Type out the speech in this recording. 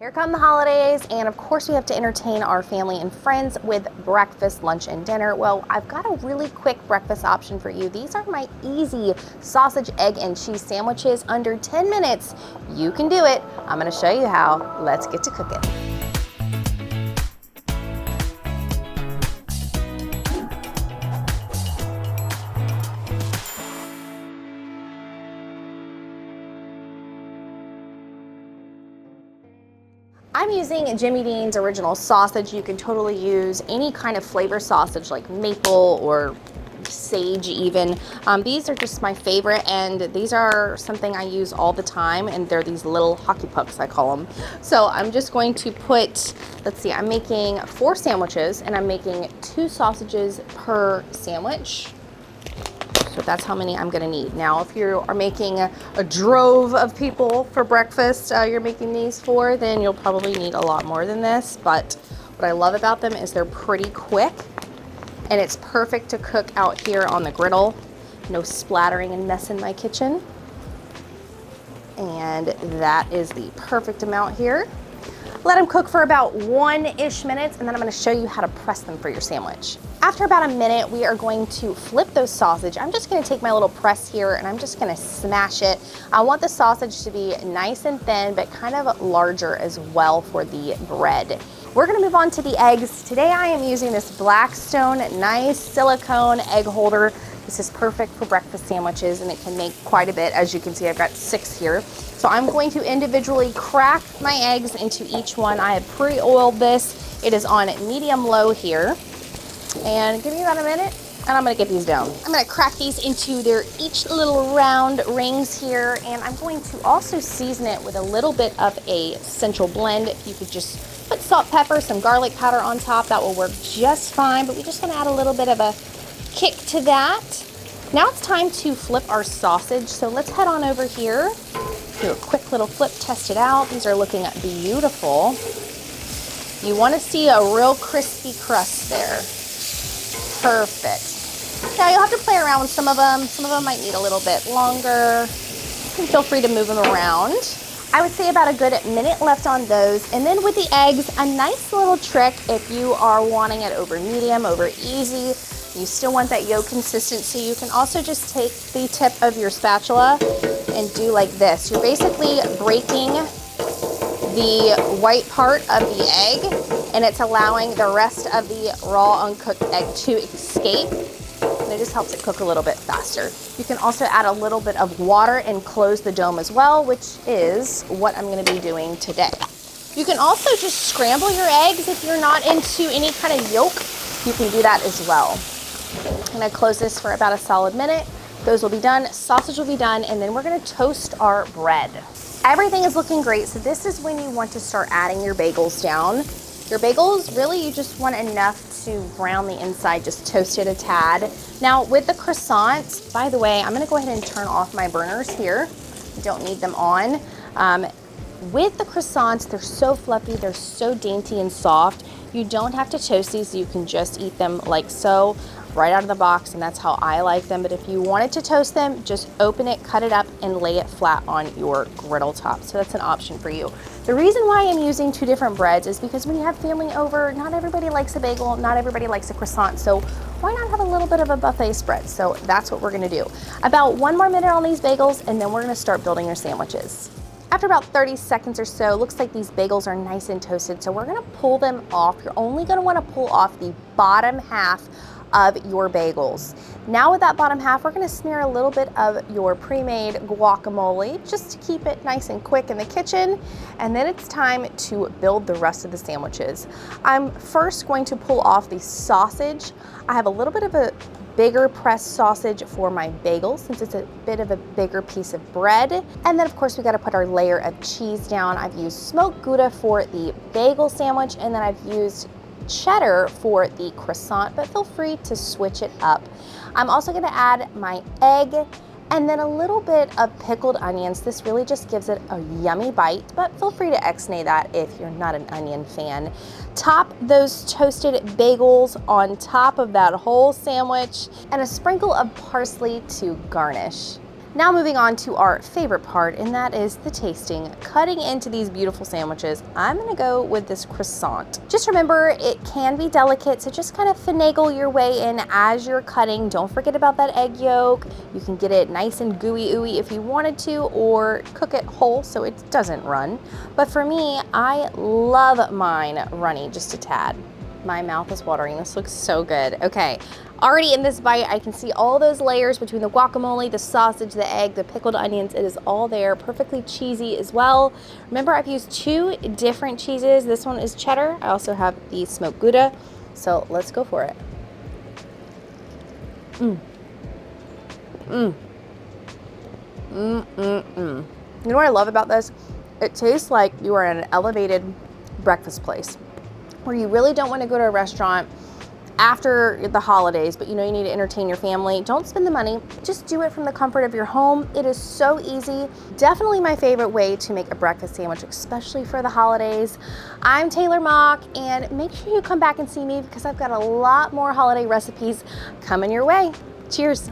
Here come the holidays, and of course we have to entertain our family and friends with breakfast, lunch, and dinner. Well, I've got a really quick breakfast option for you. These are my easy sausage, egg, and cheese sandwiches under 10 minutes. You can do it. I'm gonna show you how. Let's get to cooking. I'm using Jimmy Dean's original sausage. You can totally use any kind of flavor sausage like maple or sage even. These are just my favorite, and these are something I use all the time, and they're these little hockey pucks, I call them. So I'm just going to put, let's see, I'm making 4 sandwiches, and I'm making 2 sausages per sandwich. So that's how many I'm gonna need. Now, if you are making a drove of people for breakfast, you're making these for, then you'll probably need a lot more than this. But what I love about them is they're pretty quick, and it's perfect to cook out here on the griddle. No splattering and mess in my kitchen. And that is the perfect amount here. Let them cook for about 1-ish minutes, and then I'm gonna show you how to press them for your sandwich. After about a minute, we are going to flip those sausage. I'm just gonna take my little press here and I'm just gonna smash it. I want the sausage to be nice and thin, but kind of larger as well for the bread. We're gonna move on to the eggs. Today I am using this Blackstone nice silicone egg holder. This is perfect for breakfast sandwiches, and it can make quite a bit. As you can see, I've got 6 here. So I'm going to individually crack my eggs into each one. I have pre-oiled this. It is on medium-low here. And give me about a minute, and I'm gonna get these down. I'm gonna crack these into their each little round rings here, and I'm going to also season it with a little bit of a essential blend. If you could just put salt, pepper, some garlic powder on top, that will work just fine, but we just wanna add a little bit of a kick to that. Now it's time to flip our sausage, so let's head on over here. Do a quick little flip, test it out. These are looking beautiful. You want to see a real crispy crust there. Perfect. Now you'll have to play around with some of them. Some of them might need a little bit longer. You can feel free to move them around. I would say about a good minute left on those. And then with the eggs, a nice little trick if you are wanting it over medium, over easy, you still want that yolk consistency, you can also just take the tip of your spatula and do like this. You're basically breaking the white part of the egg, and it's allowing the rest of the raw uncooked egg to escape, and it just helps it cook a little bit faster. You can also add a little bit of water and close the dome as well, which is what I'm gonna be doing today. You can also just scramble your eggs if you're not into any kind of yolk. You can do that as well. I'm gonna close this for about a solid minute. Those will be done, sausage will be done, and then we're gonna toast our bread. Everything is looking great, so this is when you want to start adding your bagels down. Your bagels, really, you just want enough to brown the inside, just toast it a tad. Now, with the croissants, by the way, I'm gonna go ahead and turn off my burners here. You don't need them on. With the croissants, they're so fluffy, they're so dainty and soft. You don't have to toast these, you can just eat them like so, right out of the box, and that's how I like them. But if you wanted to toast them, just open it, cut it up, and lay it flat on your griddle top. So that's an option for you. The reason why I'm using 2 different breads is because when you have family over, not everybody likes a bagel, not everybody likes a croissant, so why not have a little bit of a buffet spread? So that's what we're gonna do. About 1 more minute on these bagels, and then we're gonna start building your sandwiches. After about 30 seconds or so, looks like these bagels are nice and toasted, so we're gonna pull them off. You're only gonna wanna pull off the bottom half of your bagels. Now with that bottom half, we're gonna smear a little bit of your pre-made guacamole just to keep it nice and quick in the kitchen. And then it's time to build the rest of the sandwiches. I'm first going to pull off the sausage. I have a little bit of a bigger pressed sausage for my bagels since it's a bit of a bigger piece of bread. And then of course we gotta put our layer of cheese down. I've used smoked gouda for the bagel sandwich, and then I've used cheddar for the croissant, but feel free to switch it up. I'm also gonna add my egg and then a little bit of pickled onions. This really just gives it a yummy bite, but feel free to ex-nay that if you're not an onion fan. Top those toasted bagels on top of that whole sandwich and a sprinkle of parsley to garnish. Now moving on to our favorite part, and that is the tasting. Cutting into these beautiful sandwiches, I'm gonna go with this croissant. Just remember, it can be delicate, so just kind of finagle your way in as you're cutting. Don't forget about that egg yolk. You can get it nice and gooey ooey if you wanted to, or cook it whole so it doesn't run. But for me, I love mine runny just a tad. My mouth is watering. This looks so good. Okay, already in this bite, I can see all those layers between the guacamole, the sausage, the egg, the pickled onions. It is all there, perfectly cheesy as well. Remember, I've used 2 different cheeses. This one is cheddar. I also have the smoked gouda. So let's go for it. You know what I love about this? It tastes like you are in an elevated breakfast place, where you really don't want to go to a restaurant after the holidays, but you know you need to entertain your family. Don't spend the money, just do it from the comfort of your home. It is so easy. Definitely my favorite way to make a breakfast sandwich, especially for the holidays. I'm Taylor Mock, and make sure you come back and see me because I've got a lot more holiday recipes coming your way. Cheers.